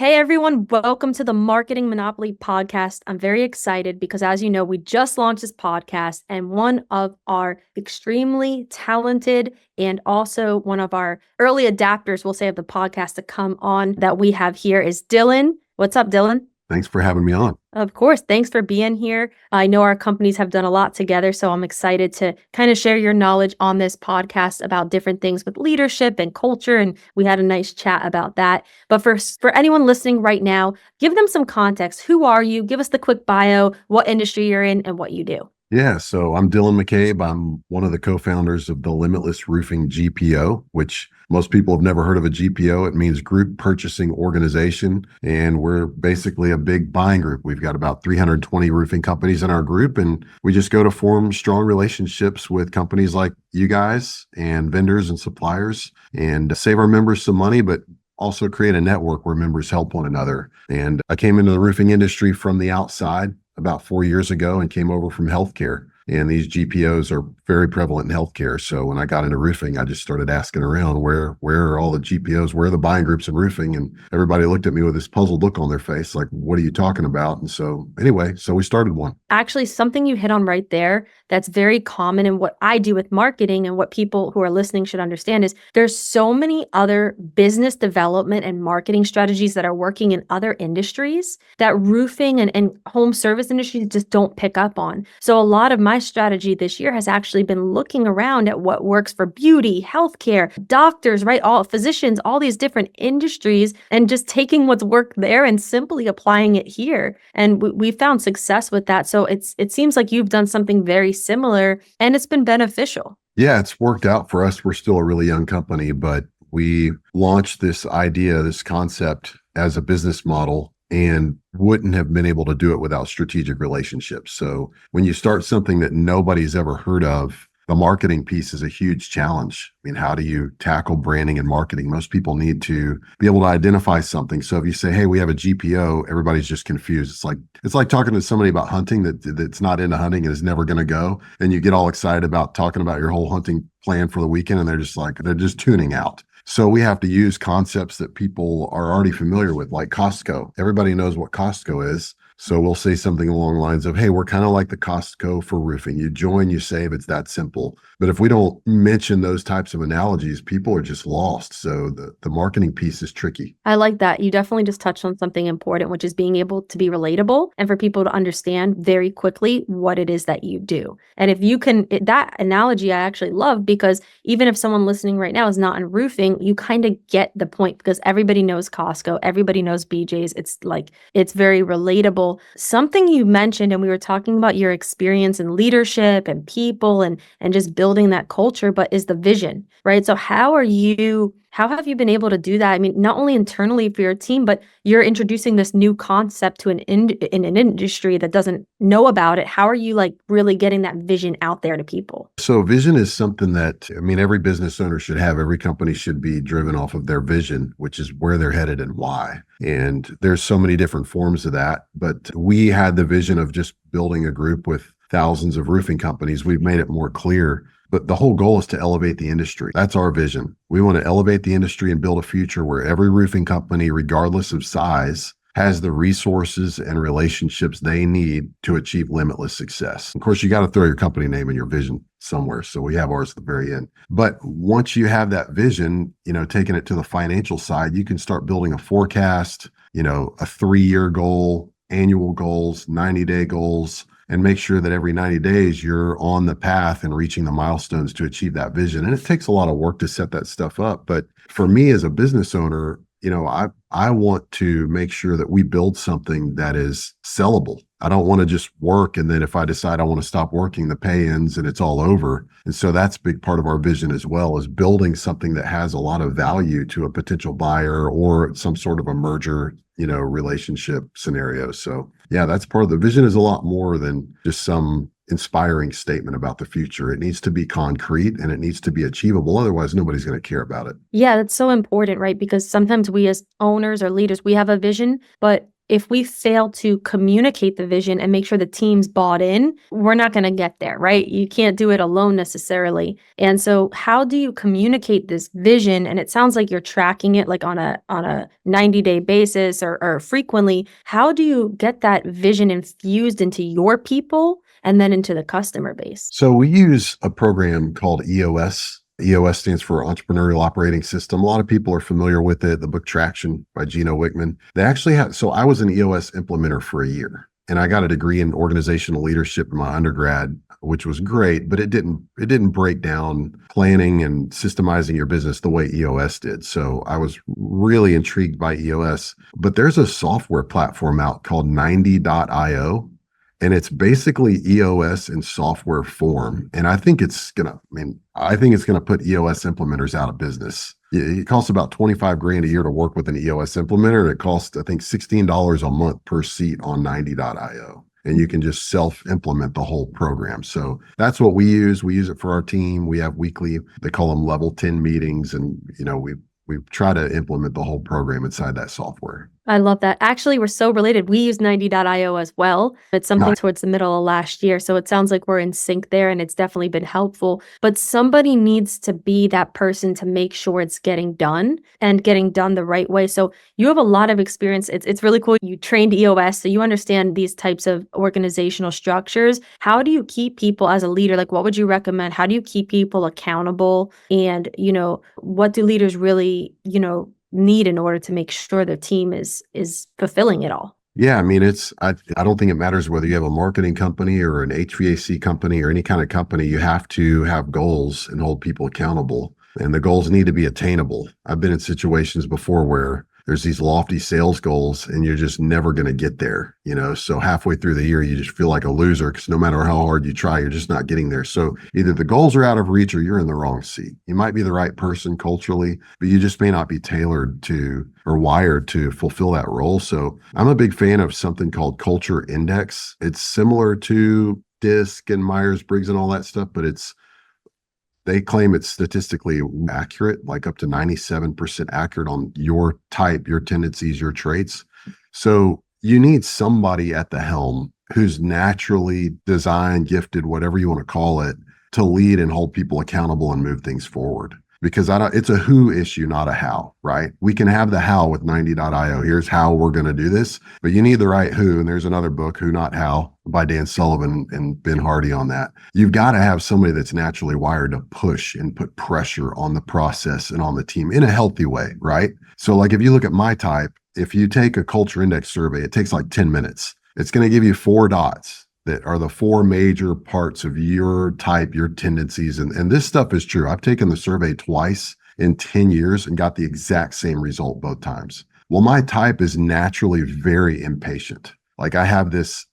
Hey everyone, welcome to the Marketing Monopoly podcast. I'm very excited because, as you know, we just launched this podcast, and one of our extremely talented and also one of our early adapters, we'll say, of the podcast to come on that we have here is Dylan. What's up, Dylan? Thanks for having me on. Of course. Thanks for being here. I know our companies have done a lot together, so I'm excited to kind of share your knowledge on this podcast about different things with leadership and culture, and we had a nice chat about that. But for anyone listening right now, give them some context. Who are you? Give us the quick bio, what industry you're in, and what you do. Yeah, so I'm Dylan McCabe. I'm one of the co-founders of the Limitless Roofing GPO, which most people have never heard of a GPO. It means Group Purchasing Organization, and we're basically a big buying group. We've got about 320 roofing companies in our group, and we just go to form strong relationships with companies like you guys and vendors and suppliers and save our members some money, but also create a network where members help one another. And I came into the roofing industry from the outside about 4 years ago and came over from healthcare. And these GPOs are very prevalent in healthcare. So when I got into roofing, I just started asking around where are all the GPOs, where are the buying groups in roofing? And everybody looked at me with this puzzled look on their face, like, what are you talking about? And so anyway, so we started one. Actually, something you hit on right there that's very common in what I do with marketing and what people who are listening should understand is there's so many other business development and marketing strategies that are working in other industries that roofing and home service industries just don't pick up on. So a lot of my strategy this year has actually been looking around at what works for beauty, healthcare, doctors, right? All physicians, all these different industries, and just taking what's worked there and simply applying it here. And we found success with that. So it seems like you've done something very similar and it's been beneficial. Yeah, it's worked out for us. We're still a really young company, but we launched this idea, this concept as a business model, and wouldn't have been able to do it without strategic relationships. So when you start something that nobody's ever heard of, the marketing piece is a huge challenge. I mean, how do you tackle branding and marketing? Most people need to be able to identify something. So if you say, hey, we have a GPO, everybody's just confused. It's like talking to somebody about hunting that's not into hunting and is never going to go. And you get all excited about talking about your whole hunting plan for the weekend, and they're just tuning out. So we have to use concepts that people are already familiar with, like Costco. Everybody knows what Costco is. So we'll say something along the lines of, hey, we're kind of like the Costco for roofing. You join, you save, it's that simple. But if we don't mention those types of analogies, people are just lost. So the marketing piece is tricky. I like that. You definitely just touched on something important, which is being able to be relatable and for people to understand very quickly what it is that you do. And if you can, that analogy I actually love, because even if someone listening right now is not in roofing, you kind of get the point because everybody knows Costco, everybody knows BJ's. It's very relatable. Something you mentioned, and we were talking about your experience in leadership and people and just building that culture, but is the vision, right? So how have you been able to do that? I mean, not only internally for your team, but you're introducing this new concept to in an industry that doesn't know about it. How are you really getting that vision out there to people? So vision is something that, I mean, every business owner should have. Every company should be driven off of their vision, which is where they're headed and why. And there's so many different forms of that. But we had the vision of just building a group with thousands of roofing companies. We've made it more clear. But the whole goal is to elevate the industry. That's our vision. We want to elevate the industry and build a future where every roofing company, regardless of size, has the resources and relationships they need to achieve limitless success. Of course, you got to throw your company name and your vision somewhere. So we have ours at the very end. But once you have that vision, taking it to the financial side, you can start building a forecast, a 3-year goal, annual goals, 90-day goals, and make sure that every 90 days you're on the path and reaching the milestones to achieve that vision. And it takes a lot of work to set that stuff up. But for me as a business owner, I want to make sure that we build something that is sellable. I don't want to just work, and then if I decide I want to stop working, the pay ends and it's all over. And so that's a big part of our vision as well, is building something that has a lot of value to a potential buyer or some sort of a merger, relationship scenario. So yeah, that's part of the vision. Is a lot more than just some inspiring statement about the future. It needs to be concrete and it needs to be achievable. Otherwise, nobody's going to care about it. Yeah, that's so important, right? Because sometimes we as owners or leaders, we have a vision, but if we fail to communicate the vision and make sure the team's bought in, we're not going to get there, right? You can't do it alone necessarily. And so how do you communicate this vision? And it sounds like you're tracking it like on a 90-day basis or frequently. How do you get that vision infused into your people and then into the customer base? So we use a program called EOS. EOS stands for Entrepreneurial Operating System. A lot of people are familiar with it. The book Traction by Gino Wickman. They actually have, so I was an EOS implementer for a year, and I got a degree in organizational leadership in my undergrad, which was great, but it didn't break down planning and systemizing your business the way EOS did. So I was really intrigued by EOS, but there's a software platform out called 90.io. And it's basically EOS in software form. And I think it's gonna put EOS implementers out of business. It costs about 25 grand a year to work with an EOS implementer. And it costs, I think, $16 a month per seat on 90.io. And you can just self-implement the whole program. So that's what we use. We use it for our team. We have weekly, they call them level 10 meetings. And, we try to implement the whole program inside that software. I love that. Actually, we're so related. We use 90.io as well. It's something Nice. towards the middle of last year. So it sounds like we're in sync there and it's definitely been helpful. But somebody needs to be that person to make sure it's getting done and getting done the right way. So you have a lot of experience. It's really cool. You trained EOS, so you understand these types of organizational structures. How do you keep people as a leader? Like, what would you recommend? How do you keep people accountable? And, what do leaders really, need in order to make sure their team is fulfilling it all? Yeah, I mean, I don't think it matters whether you have a marketing company or an HVAC company or any kind of company. You have to have goals and hold people accountable, and the goals need to be attainable. I've been in situations before where there's these lofty sales goals and you're just never going to get there, so halfway through the year, you just feel like a loser because no matter how hard you try, you're just not getting there. So either the goals are out of reach or you're in the wrong seat. You might be the right person culturally, but you just may not be tailored to or wired to fulfill that role. So I'm a big fan of something called Culture Index. It's similar to DISC and Myers-Briggs and all that stuff, but they claim it's statistically accurate, like up to 97% accurate on your type, your tendencies, your traits. So you need somebody at the helm who's naturally designed, gifted, whatever you want to call it, to lead and hold people accountable and move things forward. Because it's a who issue, not a how, right? We can have the how with 90.io. Here's how we're going to do this, but you need the right who. And there's another book, Who Not How, by Dan Sullivan and Ben Hardy on that. You've got to have somebody that's naturally wired to push and put pressure on the process and on the team in a healthy way, right? So like if you look at my type, if you take a culture index survey, it takes like 10 minutes. It's going to give you 4 dots that are the 4 major parts of your type, your tendencies. And this stuff is true. I've taken the survey twice in 10 years and got the exact same result both times. Well, my type is naturally very impatient. Like I have this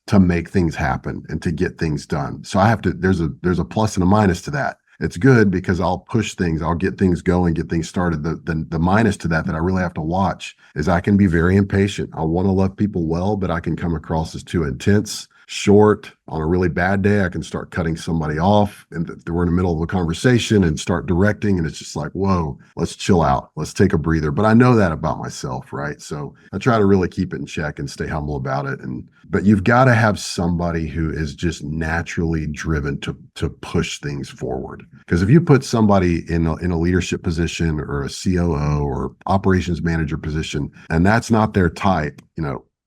to make things happen and to get things done. So there's a plus and a minus to that. It's good because I'll push things, I'll get things going, get things started. The minus to that I really have to watch is I can be very impatient. I want to love people well, but I can come across as too intense, short. On a really bad day, I can start cutting somebody off and we're in the middle of a conversation and start directing. And it's just like, whoa, let's chill out. Let's take a breather. But I know that about myself, right? So I try to really keep it in check and stay humble about it. But you've got to have somebody who is just naturally driven to push things forward. Because if you put somebody in a leadership position or a COO or operations manager position, and that's not their type,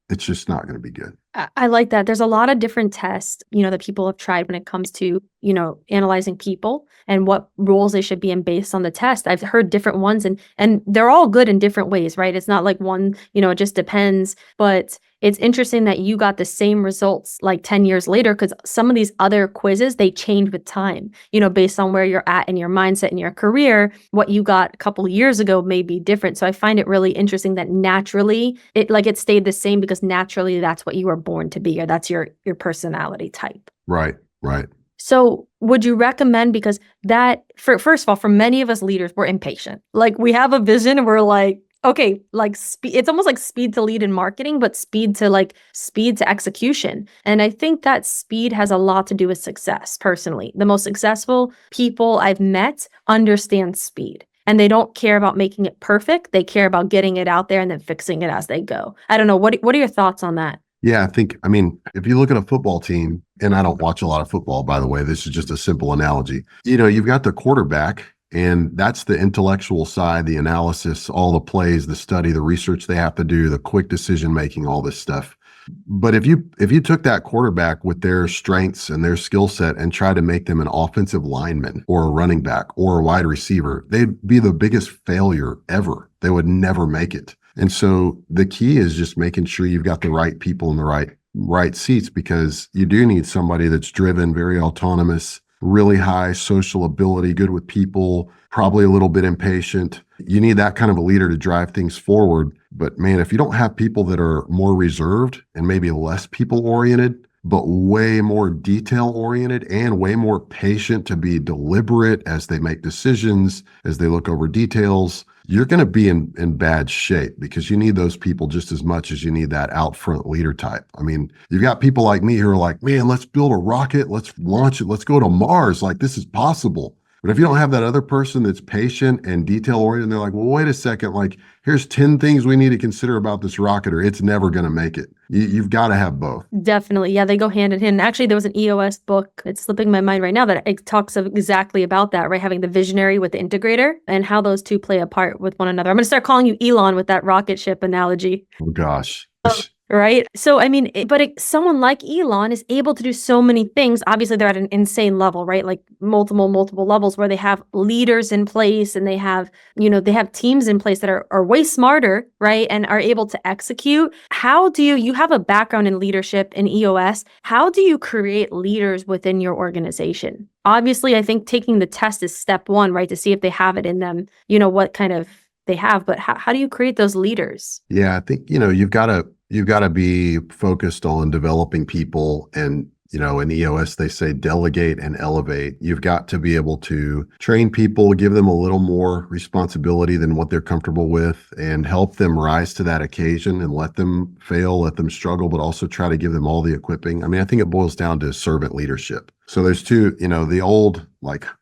it's just not going to be good. I like that. There's a lot of different tests, that people have tried when it comes to, analyzing people and what roles they should be in based on the test. I've heard different ones and they're all good in different ways, right? It's not like one, it just depends. But it's interesting that you got the same results like 10 years later, because some of these other quizzes, they change with time, based on where you're at in your mindset in your career. What you got a couple of years ago may be different. So I find it really interesting that naturally it stayed the same because naturally that's what you were born to be, or that's your personality type. Right. So would you recommend, because first of all, for many of us leaders, we're impatient. Like we have a vision and we're like, okay, like speed, it's almost like speed to lead in marketing, but speed to execution. And I think that speed has a lot to do with success personally. The most successful people I've met understand speed. and they don't care about making it perfect. They care about getting it out there and then fixing it as they go. I don't know. What are your thoughts on that? Yeah, I mean, if you look at a football team, and I don't watch a lot of football, by the way, this is just a simple analogy. You've got the quarterback, and that's the intellectual side, the analysis, all the plays, the study, the research they have to do, the quick decision making, all this stuff. But if you took that quarterback with their strengths and their skill set and tried to make them an offensive lineman or a running back or a wide receiver, they'd be the biggest failure ever. They would never make it. And so the key is just making sure you've got the right people in the right seats, because you do need somebody that's driven, very autonomous, really high social ability, good with people, probably a little bit impatient. You need that kind of a leader to drive things forward. But man, if you don't have people that are more reserved and maybe less people oriented, but way more detail oriented and way more patient to be deliberate as they make decisions, as they look over details, you're going to be in bad shape, because you need those people just as much as you need that out front leader type. I mean, you've got people like me who are like, man, let's build a rocket, let's launch it, let's go to Mars. Like, this is possible. But if you don't have that other person that's patient and detail oriented, they're like, well, wait a second, like, here's 10 things we need to consider about this rocket, or it's never going to make it. You've got to have both. Definitely. Yeah, they go hand in hand. Actually, there was an EOS book, it's slipping my mind right now, that it talks of exactly about that, right? Having the visionary with the integrator and how those two play a part with one another. I'm going to start calling you Elon with that rocket ship analogy. Oh, gosh. Right. So, I mean, someone like Elon is able to do so many things. Obviously, they're at an insane level, right? Like multiple levels where they have leaders in place, and they have teams in place that are way smarter, right? And are able to execute. How do you have a background in leadership in EOS? How do you create leaders within your organization? Obviously, I think taking the test is step one, right? To see if they have it in them, what kind of they have, but how do you create those leaders? Yeah, I think, you've got to be focused on developing people. And, in EOS, they say delegate and elevate. You've got to be able to train people, give them a little more responsibility than what they're comfortable with, and help them rise to that occasion, and let them fail, let them struggle, but also try to give them all the equipping. I mean, I think it boils down to servant leadership. So there's two, the old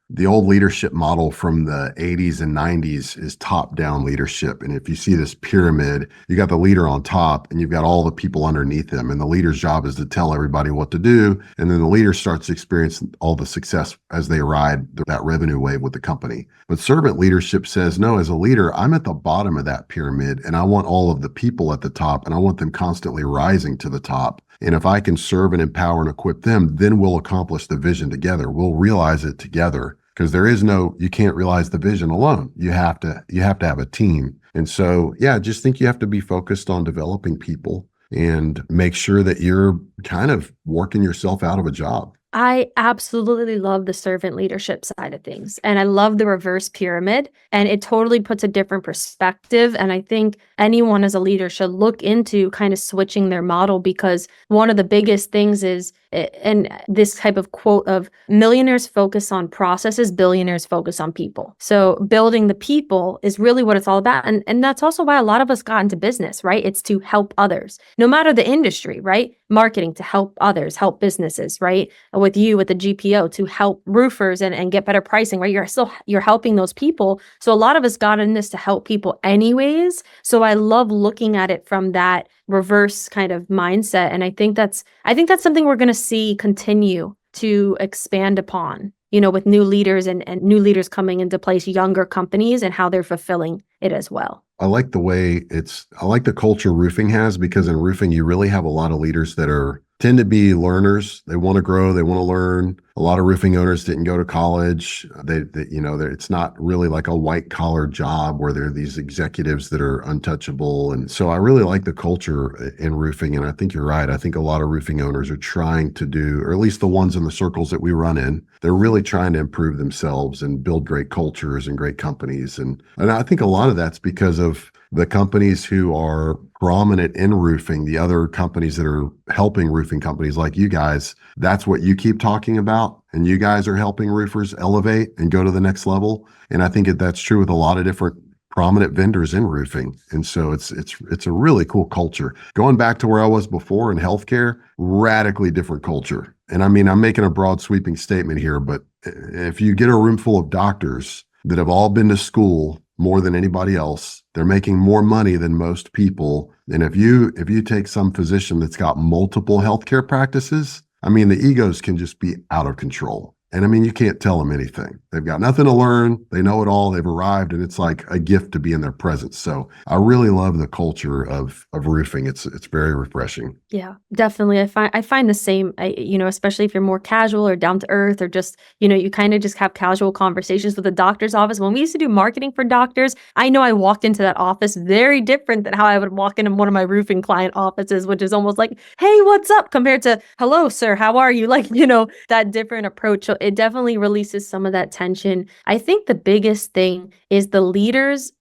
leadership model from the 80s and 90s is top-down leadership. And if you see this pyramid, you got the leader on top and you've got all the people underneath him. And the leader's job is to tell everybody what to do. And then the leader starts to experience all the success as they ride that revenue wave with the company. But servant leadership says, no, as a leader, I'm at the bottom of that pyramid, and I want all of the people at the top, and I want them constantly rising to the top. And if I can serve and empower and equip them, then we'll accomplish the vision together. We'll realize it together, because you can't realize the vision alone. You have to have a team. And so, yeah, I just think you have to be focused on developing people and make sure that you're kind of working yourself out of a job. I absolutely love the servant leadership side of things. And I love the reverse pyramid, and it totally puts a different perspective. And I think anyone as a leader should look into kind of switching their model, because one of the biggest things is, and this type of quote of, millionaires focus on processes, billionaires focus on people. So building the people is really what it's all about. And that's also why a lot of us got into business, right? It's to help others, no matter the industry, right? Marketing to help others, help businesses, right? With the GPO to help roofers and get better pricing, right? You're helping those people. So a lot of us got in this to help people anyways. So I love looking at it from that reverse kind of mindset. And I think that's something we're going to see continue to expand upon, with new leaders and new leaders coming into place, younger companies, and how they're fulfilling it as well. I like the culture roofing has, because in roofing, you really have a lot of leaders that tend to be learners. They want to grow. They want to learn. A lot of roofing owners didn't go to college. It's not really like a white collar job where there are these executives that are untouchable. And so I really like the culture in roofing. And I think you're right. I think a lot of roofing owners are trying to do, or at least the ones in the circles that we run in, they're really trying to improve themselves and build great cultures and great companies. And I think a lot of that's because of the companies who are prominent in roofing, the other companies that are helping roofing companies like you guys. That's what you keep talking about. And you guys are helping roofers elevate and go to the next level. And I think that's true with a lot of different prominent vendors in roofing. And so it's a really cool culture. Going back to where I was before in healthcare, radically different culture. And I mean, I'm making a broad sweeping statement here, but if you get a room full of doctors, that have all been to school more than anybody else. They're making more money than most people. And if you take some physician that's got multiple healthcare practices, I mean, the egos can just be out of control. And I mean, you can't tell them anything. They've got nothing to learn. They know it all. They've arrived, and it's like a gift to be in their presence. So I really love the culture of roofing. It's very refreshing. Yeah, definitely. I find the same, especially if you're more casual or down to earth or just, you kind of just have casual conversations with the doctor's office. When we used to do marketing for doctors, I know I walked into that office very different than how I would walk into one of my roofing client offices, which is almost like, hey, what's up? Compared to, hello, sir, how are you? Like, that different approach. So it definitely releases some of that tension. I think the biggest thing is the leaders,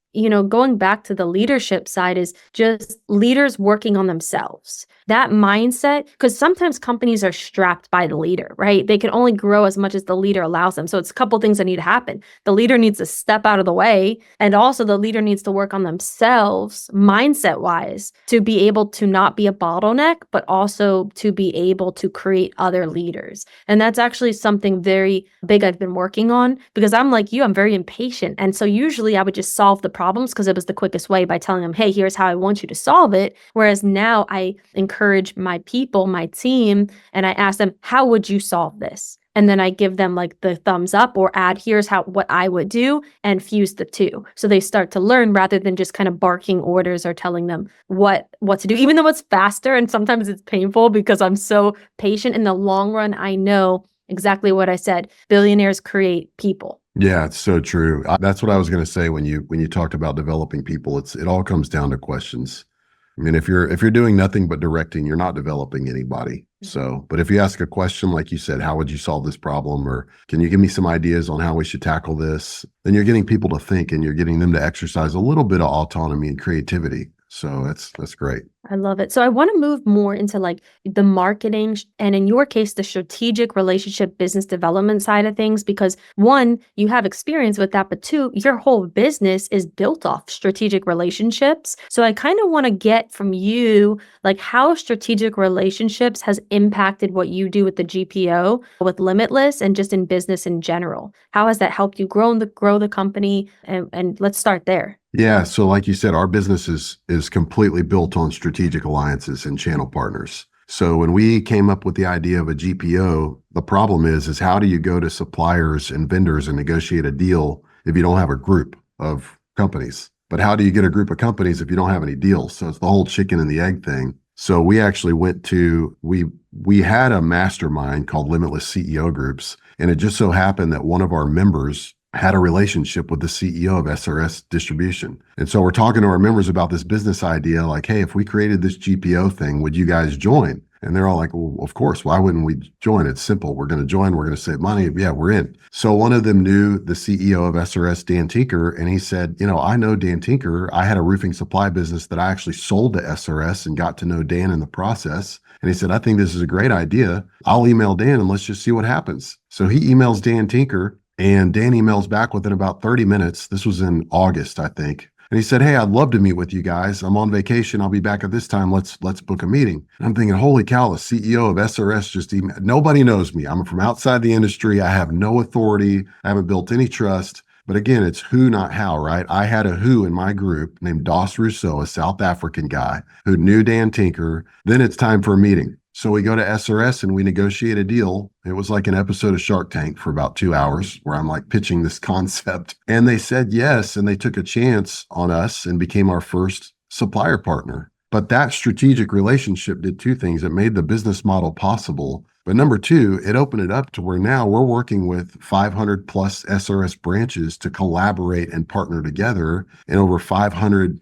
going back to the leadership side, is just leaders working on themselves. That mindset, because sometimes companies are strapped by the leader, right? They can only grow as much as the leader allows them. So it's a couple things that need to happen. The leader needs to step out of the way, and also the leader needs to work on themselves mindset wise to be able to not be a bottleneck, but also to be able to create other leaders. And that's actually something very big I've been working on, because I'm like you, I'm very impatient. And so usually I would just solve the problems because it was the quickest way by telling them, hey, here's how I want you to solve it. Whereas now I encourage my people, my team, and I ask them, how would you solve this? And then I give them like the thumbs up or add, here's what I would do, and fuse the two. So they start to learn rather than just kind of barking orders or telling them what to do, even though it's faster and sometimes it's painful because I'm so patient. In the long run, I know exactly what I said. Billionaires create people. Yeah, it's so true. That's what I was going to say when you talked about developing people. It all comes down to questions. I mean, if you're doing nothing but directing, you're not developing anybody. So, but if you ask a question, like you said, how would you solve this problem? Or can you give me some ideas on how we should tackle this? Then you're getting people to think, and you're getting them to exercise a little bit of autonomy and creativity. So that's great. I love it. So I want to move more into like the marketing and, in your case, the strategic relationship business development side of things, because one, you have experience with that, but two, your whole business is built off strategic relationships. So I kind of want to get from you like how strategic relationships has impacted what you do with the GPO, with Limitless, and just in business in general. How has that helped you grow the company? And let's start there. Yeah. So like you said, our business is completely built on strategic alliances and channel partners. So when we came up with the idea of a GPO, the problem is how do you go to suppliers and vendors and negotiate a deal if you don't have a group of companies? But how do you get a group of companies if you don't have any deals? So it's the whole chicken and the egg thing. So we actually we had a mastermind called Limitless CEO Groups. And it just so happened that one of our members had a relationship with the CEO of SRS Distribution. And so we're talking to our members about this business idea, like, hey, if we created this GPO thing, would you guys join? And they're all like, well, of course, why wouldn't we join? It's simple. We're going to join. We're going to save money. Yeah, we're in. So one of them knew the CEO of SRS, Dan Tinker, and he said, I know Dan Tinker. I had a roofing supply business that I actually sold to SRS and got to know Dan in the process. And he said, I think this is a great idea. I'll email Dan and let's just see what happens. So he emails Dan Tinker, and Dan emails back within about 30 minutes. This was in August, I think. And he said, hey, I'd love to meet with you guys. I'm on vacation. I'll be back at this time. Let's book a meeting. And I'm thinking, holy cow, the CEO of SRS just emailed. Nobody knows me. I'm from outside the industry. I have no authority. I haven't built any trust. But again, it's who, not how, right? I had a who in my group named Dos Rousseau, a South African guy who knew Dan Tinker. Then it's time for a meeting. So we go to SRS and we negotiate a deal. It was like an episode of Shark Tank for about 2 hours where I'm like pitching this concept. And they said yes, and they took a chance on us and became our first supplier partner. But that strategic relationship did two things. It made the business model possible. But number two, it opened it up to where now we're working with 500 plus SRS branches to collaborate and partner together, and over 500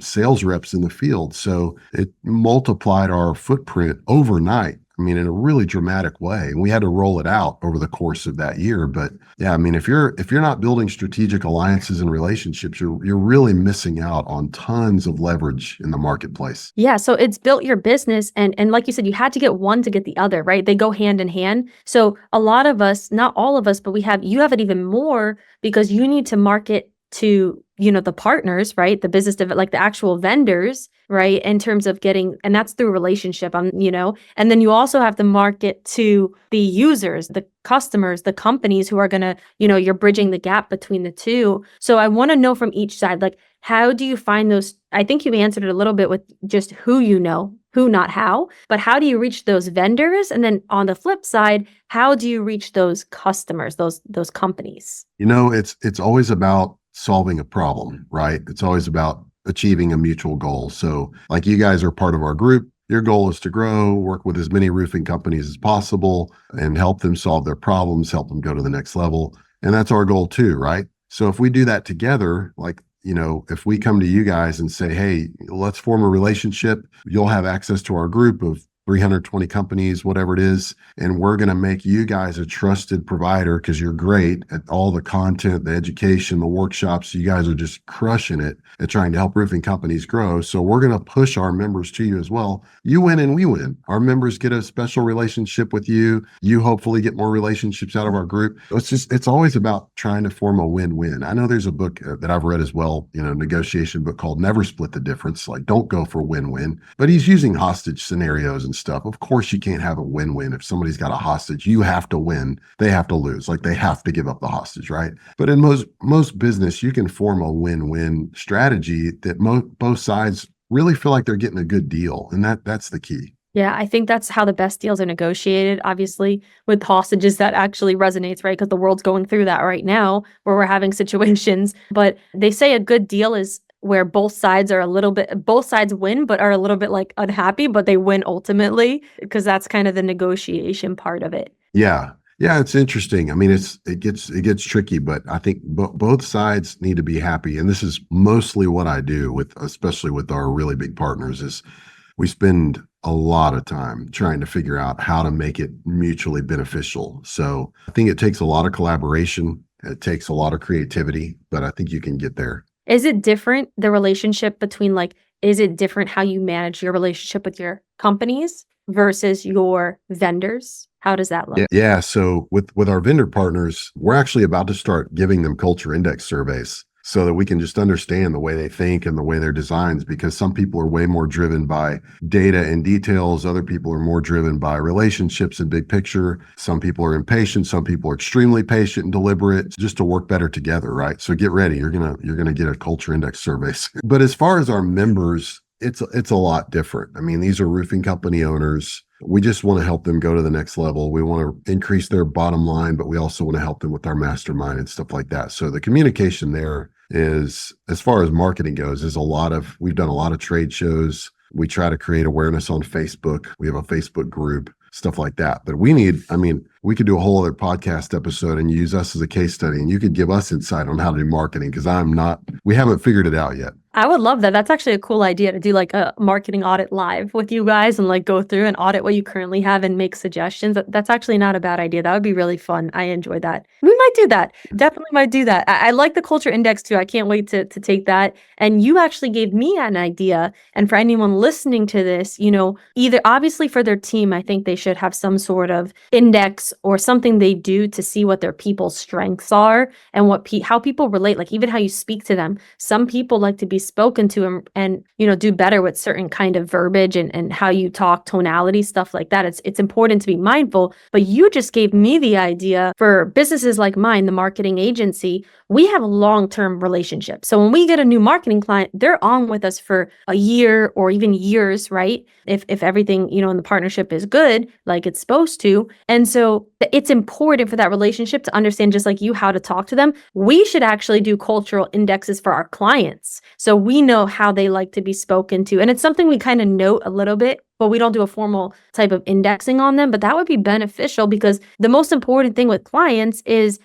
sales reps in the field. So it multiplied our footprint overnight. I mean, in a really dramatic way. And we had to roll it out over the course of that year. But yeah, I mean, if you're not building strategic alliances and relationships, you're really missing out on tons of leverage in the marketplace. Yeah. So it's built your business. And like you said, you had to get one to get the other, right? They go hand in hand. So a lot of us, not all of us, but you have it even more because you need to market to, the partners, right? The business, like the actual vendors, right? In terms of getting, and that's through relationship, and then you also have to market to the users, the customers, the companies who are going to, you're bridging the gap between the two. So I want to know from each side, like, how do you find those? I think you answered it a little bit with just who, who, not how, but how do you reach those vendors? And then on the flip side, how do you reach those customers, those companies? It's always about solving a problem, right? It's always about achieving a mutual goal. So like you guys are part of our group. Your goal is to grow, work with as many roofing companies as possible and help them solve their problems, help them go to the next level. And that's our goal too, right? So if we do that together, like, if we come to you guys and say, hey, let's form a relationship, you'll have access to our group of 320 companies, whatever it is. And we're going to make you guys a trusted provider because you're great at all the content, the education, the workshops. You guys are just crushing it at trying to help roofing companies grow. So we're going to push our members to you as well. You win and we win. Our members get a special relationship with you. You hopefully get more relationships out of our group. It's always about trying to form a win-win. I know there's a book that I've read as well, negotiation book called Never Split the Difference. Like, don't go for win-win, but he's using hostage scenarios and stuff. Of course, you can't have a win-win. If somebody's got a hostage, you have to win. They have to lose. Like, they have to give up the hostage, right? But in most business, you can form a win-win strategy that both sides really feel like they're getting a good deal, and that's the key. Yeah, I think that's how the best deals are negotiated. Obviously, with hostages, that actually resonates, right? Because the world's going through that right now, where we're having situations. But they say a good deal is where both sides win, but are a little bit like unhappy, but they win ultimately, because that's kind of the negotiation part of it. Yeah. Yeah, it's interesting. I mean, it gets tricky, but I think both sides need to be happy. And this is mostly what I do especially with our really big partners, is we spend a lot of time trying to figure out how to make it mutually beneficial. So I think it takes a lot of collaboration. It takes a lot of creativity, but I think you can get there. Is it different, the relationship between is it different how you manage your relationship with your companies versus your vendors? How does that look? Yeah. So with our vendor partners, we're actually about to start giving them culture index surveys so that we can just understand the way they think and the way they're designed, because some people are way more driven by data and details. Other people are more driven by relationships and big picture. Some people are impatient. Some people are extremely patient and deliberate, just to work better together, right? So get ready. You're gonna get a culture index surveys. But as far as our members, it's a lot different. I mean, these are roofing company owners. We just want to help them go to the next level. We want to increase their bottom line, but we also want to help them with our mastermind and stuff like that. So the communication there is, as far as marketing goes, we've done a lot of trade shows. We try to create awareness on Facebook. We have a Facebook group, stuff like that. But we could do a whole other podcast episode and use us as a case study, and you could give us insight on how to do marketing, because we haven't figured it out yet. I would love that. That's actually a cool idea, to do like a marketing audit live with you guys and go through and audit what you currently have and make suggestions. That's actually not a bad idea. That would be really fun. I enjoy that. We might do that. Definitely might do that. I like the culture index too. I can't wait to take that. And you actually gave me an idea. And for anyone listening to this, either obviously for their team, I think they should have some sort of index or something they do to see what their people's strengths are and how people relate, like even how you speak to them. Some people like to be spoken to and do better with certain kind of verbiage and how you talk, tonality, stuff like that. It's important to be mindful. But you just gave me the idea for businesses like mine, the marketing agency. We have a long-term relationship. So when we get a new marketing client, they're on with us for a year or even years, right? If everything, in the partnership is good, like it's supposed to. And so it's important for that relationship to understand, just like you, how to talk to them. We should actually do cultural indexes for our clients, so we know how they like to be spoken to. And it's something we kind of note a little bit, but we don't do a formal type of indexing on them. But that would be beneficial, because the most important thing with clients is,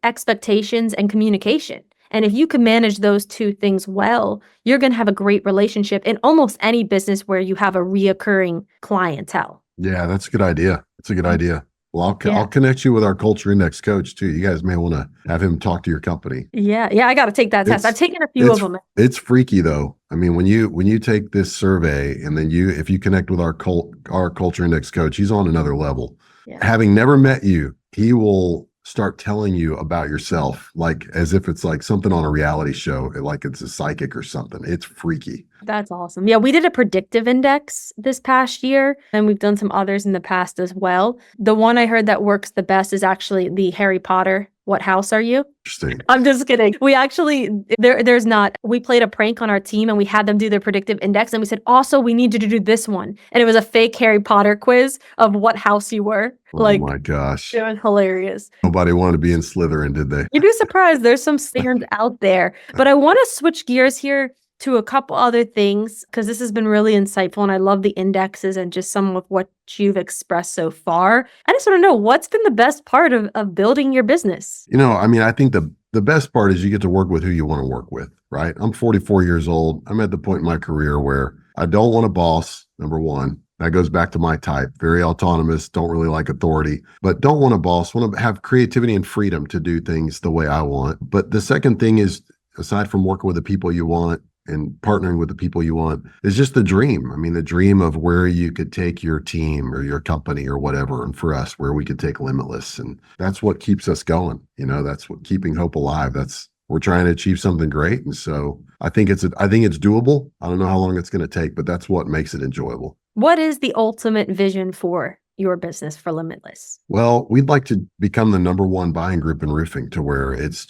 expectations and communication. And if you can manage those two things well, you're going to have a great relationship in almost any business where you have a reoccurring clientele. Yeah, that's a good idea. It's a good idea. Well, I'll connect you with our culture index coach too. You guys may want to have him talk to your company. Yeah. I got to take that test. I've taken a few of them. It's freaky though. I mean, when you take this survey and then if you connect with our culture index coach, he's on another level. Yeah. Having never met you, he will start telling you about yourself, like as if it's like something on a reality show, like it's a psychic or something. It's freaky. That's awesome. Yeah, we did a predictive index this past year, and we've done some others in the past as well. The one I heard that works the best is actually the Harry Potter, What House Are You? Interesting. I'm just kidding. We actually, there's not, we played a prank on our team and we had them do their predictive index and we said, also, we need you to do this one. And it was a fake Harry Potter quiz of what house you were. Oh my gosh. It was hilarious. Nobody wanted to be in Slytherin, did they? You'd be surprised. There's some stands out there. But I want to switch gears here to a couple other things because this has been really insightful and I love the indexes and just some of what you've expressed so far. I just want to know what's been the best part of building your business? I mean, I think the best part is you get to work with who you want to work with, right? I'm 44 years old. I'm at the point in my career where I don't want a boss, number one. That goes back to my type, very autonomous, don't really like authority, but don't want a boss, want to have creativity and freedom to do things the way I want. But the second thing is, aside from working with the people you want, and partnering with the people you want is just the dream. I mean, the dream of where you could take your team or your company or whatever. And for us, where we could take Limitless. And that's what keeps us going. That's what keeping hope alive. We're trying to achieve something great. And so I think it's doable. I don't know how long it's going to take, but that's what makes it enjoyable. What is the ultimate vision for your business for Limitless? Well, we'd like to become the number one buying group in roofing to where it's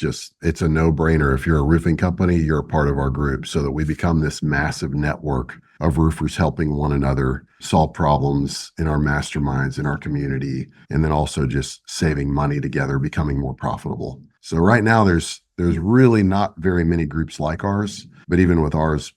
a no-brainer. If you're a roofing company, you're a part of our group so that we become this massive network of roofers helping one another solve problems in our masterminds, in our community, and then also just saving money together, becoming more profitable. So right now there's really not very many groups like ours, but even with ours,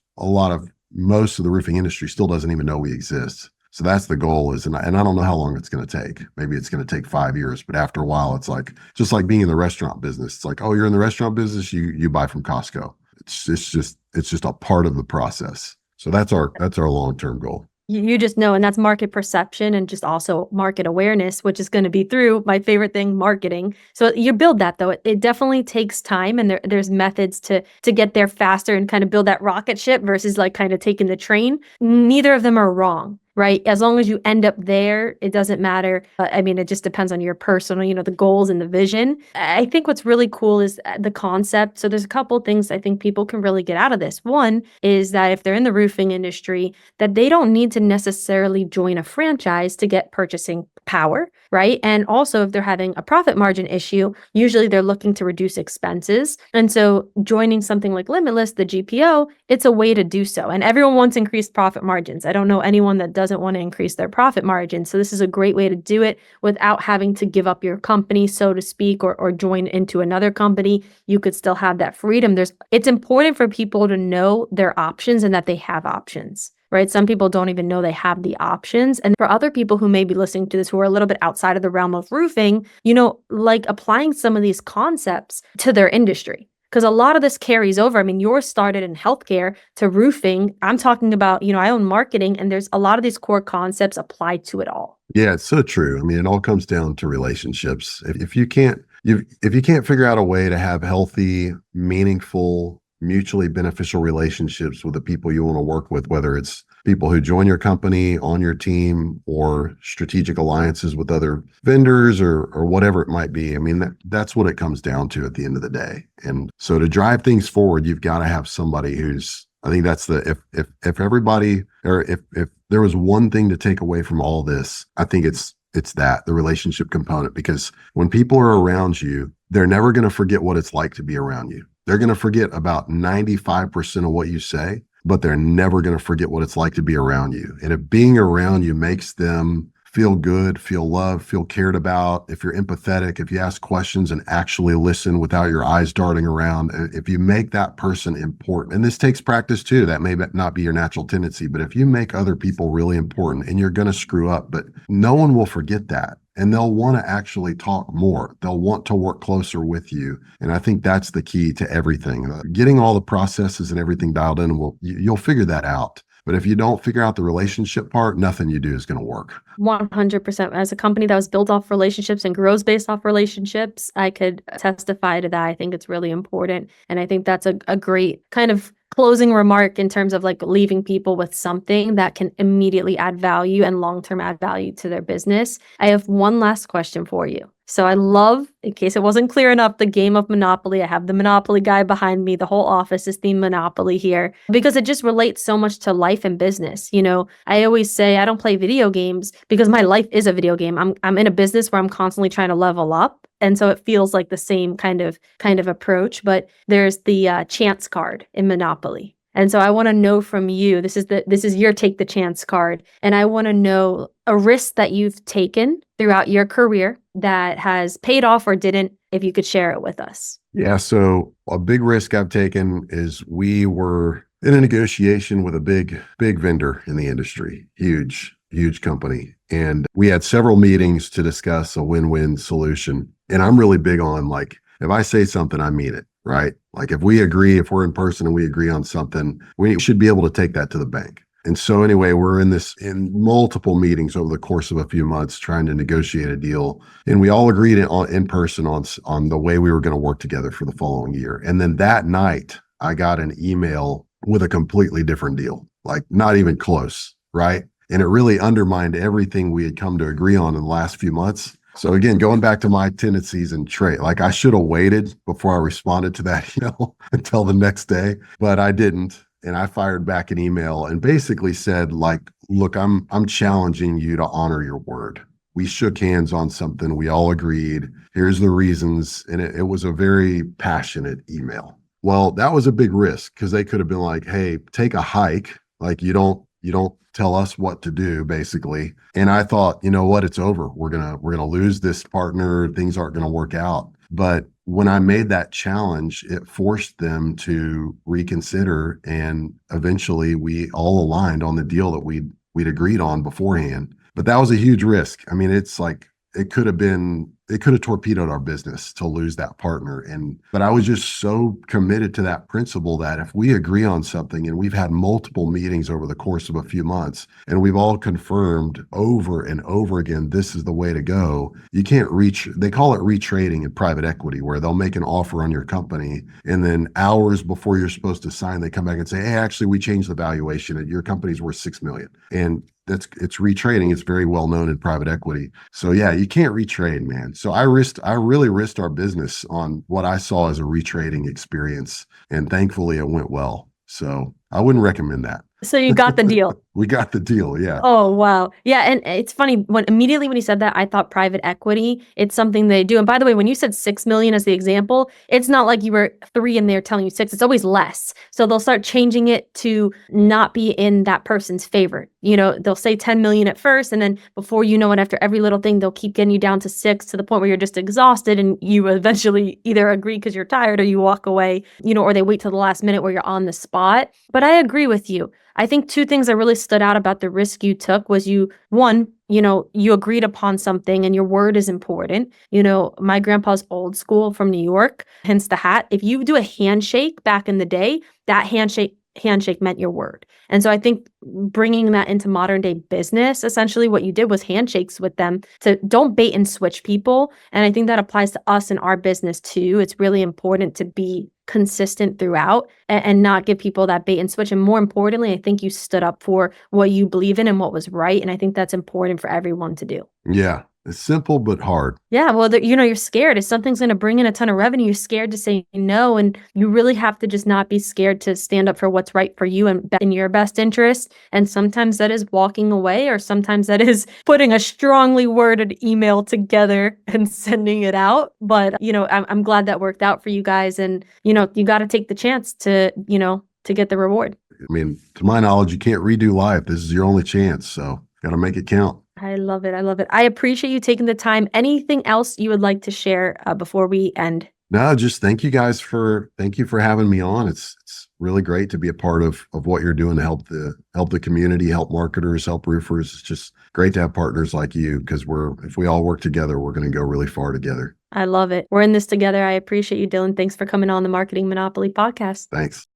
most of the roofing industry still doesn't even know we exist. So that's the goal and I don't know how long it's going to take. Maybe it's going to take 5 years, but after a while, it's like, just like being in the restaurant business. It's like, oh, you're in the restaurant business, you buy from Costco. It's just a part of the process. So that's our long-term goal. You just know, and that's market perception and just also market awareness, which is going to be through my favorite thing, marketing. So you build that though. It definitely takes time and there's methods to get there faster and kind of build that rocket ship versus like kind of taking the train. Neither of them are wrong. Right? As long as you end up there, it doesn't matter. I mean, it just depends on your personal, the goals and the vision. I think what's really cool is the concept. So there's a couple things I think people can really get out of this. One is that if they're in the roofing industry, that they don't need to necessarily join a franchise to get purchasing power, right? And also if they're having a profit margin issue, usually they're looking to reduce expenses. And so joining something like Limitless, the GPO, it's a way to do so. And everyone wants increased profit margins. I don't know anyone that doesn't want to increase their profit margin. So this is a great way to do it without having to give up your company, so to speak, or join into another company. You could still have that freedom. It's important for people to know their options and that they have options. Right? Some people don't even know they have the options. And for other people who may be listening to this who are a little bit outside of the realm of roofing, like applying some of these concepts to their industry. Because a lot of this carries over. I mean, yours started in healthcare to roofing. I'm talking about, I own marketing, and there's a lot of these core concepts applied to it all. Yeah, it's so true. I mean, it all comes down to relationships. If you can't figure out a way to have healthy, meaningful, mutually beneficial relationships with the people you want to work with, whether it's people who join your company, on your team, or strategic alliances with other vendors or whatever it might be. I mean, that's what it comes down to at the end of the day. And so to drive things forward, you've got to have somebody I think that's if everybody, or if there was one thing to take away from all this, I think it's the relationship component, because when people are around you, they're never going to forget what it's like to be around you. They're going to forget about 95% of what you say, but they're never going to forget what it's like to be around you. And if being around you makes them feel good, feel loved, feel cared about, if you're empathetic, if you ask questions and actually listen without your eyes darting around, if you make that person important, and this takes practice too, that may not be your natural tendency, but if you make other people really important, and you're going to screw up, but no one will forget that. And they'll want to actually talk more. They'll want to work closer with you. And I think that's the key to everything. Getting all the processes and everything dialed in, you'll figure that out. But if you don't figure out the relationship part, nothing you do is going to work. 100%. As a company that was built off relationships and grows based off relationships, I could testify to that. I think it's really important. And I think that's a great kind of closing remark in terms of like leaving people with something that can immediately add value and long-term add value to their business. I have one last question for you. So I love, in case it wasn't clear enough, the game of Monopoly. I have the Monopoly guy behind me. The whole office is themed Monopoly here because it just relates so much to life and business. I always say I don't play video games because my life is a video game. I'm in a business where I'm constantly trying to level up. And so it feels like the same kind of approach, but there's the chance card in Monopoly. And so I want to know from you, this is your take the chance card. And I want to know a risk that you've taken throughout your career that has paid off or didn't, if you could share it with us. Yeah. So a big risk I've taken is we were in a negotiation with a big vendor in the industry, huge company. And we had several meetings to discuss a win-win solution. And I'm really big on, like, if I say something, I mean it, right? Like if we're in person and we agree on something, we should be able to take that to the bank. And so anyway, we're in multiple meetings over the course of a few months trying to negotiate a deal. And we all agreed in person on the way we were going to work together for the following year. And then that night, I got an email with a completely different deal, like not even close, right? And it really undermined everything we had come to agree on in the last few months. So again, going back to my tendencies and trait, like I should have waited before I responded to that email until the next day, but I didn't. And I fired back an email and basically said, like, look, I'm challenging you to honor your word. We shook hands on something. We all agreed. Here's the reasons. And it was a very passionate email. Well, that was a big risk because they could have been like, hey, take a hike. Like you don't tell us what to do, basically. And I thought, you know what, it's over. We're gonna lose this partner. Things aren't gonna work out. But when I made that challenge, it forced them to reconsider, and eventually we all aligned on the deal that we'd agreed on beforehand. But that was a huge risk. I mean, it's like it could have torpedoed our business to lose that partner. But I was just so committed to that principle that if we agree on something, and we've had multiple meetings over the course of a few months, and we've all confirmed over and over again, this is the way to go. You can't they call it retrading in private equity, where they'll make an offer on your company. And then hours before you're supposed to sign, they come back and say, hey, actually, we changed the valuation and your company's worth $6 million. And it's retrading. It's very well known in private equity. So yeah, you can't retrade, man. So I really risked our business on what I saw as a retrading experience. And thankfully it went well. So I wouldn't recommend that. So you got the deal. We got the deal. Yeah. Oh, wow. Yeah. And it's funny immediately when you said that, I thought private equity, it's something they do. And by the way, when you said 6 million as the example, it's not like you were 3 and they're telling you 6, it's always less. So they'll start changing it to not be in that person's favor. They'll say 10 million at first, and then before you know it, after every little thing, they'll keep getting you down to 6 to the point where you're just exhausted and you eventually either agree because you're tired or you walk away, or they wait till the last minute where you're on the spot. But I agree with you. I think 2 things that really stood out about the risk you took was you agreed upon something and your word is important. My grandpa's old school from New York, hence the hat. If you do a handshake back in the day, that handshake meant your word. And so I think bringing that into modern day business, essentially what you did was handshakes with them to don't bait and switch people. And I think that applies to us in our business too. It's really important to be consistent throughout and not give people that bait and switch. And more importantly, I think you stood up for what you believe in and what was right. And I think that's important for everyone to do. Yeah. It's simple, but hard. Yeah. Well, you're scared. If something's going to bring in a ton of revenue, you're scared to say no. And you really have to just not be scared to stand up for what's right for you and in your best interest. And sometimes that is walking away, or sometimes that is putting a strongly worded email together and sending it out. But, I'm glad that worked out for you guys. And, you got to take the chance to get the reward. I mean, to my knowledge, you can't redo life. This is your only chance. So got to make it count. I love it. I love it. I appreciate you taking the time. Anything else you would like to share before we end? No, just thank you for having me on. It's really great to be a part of what you're doing to help the community, help marketers, help roofers. It's just great to have partners like you, because if we all work together, we're going to go really far together. I love it. We're in this together. I appreciate you, Dylan. Thanks for coming on the Marketing Monopoly podcast. Thanks.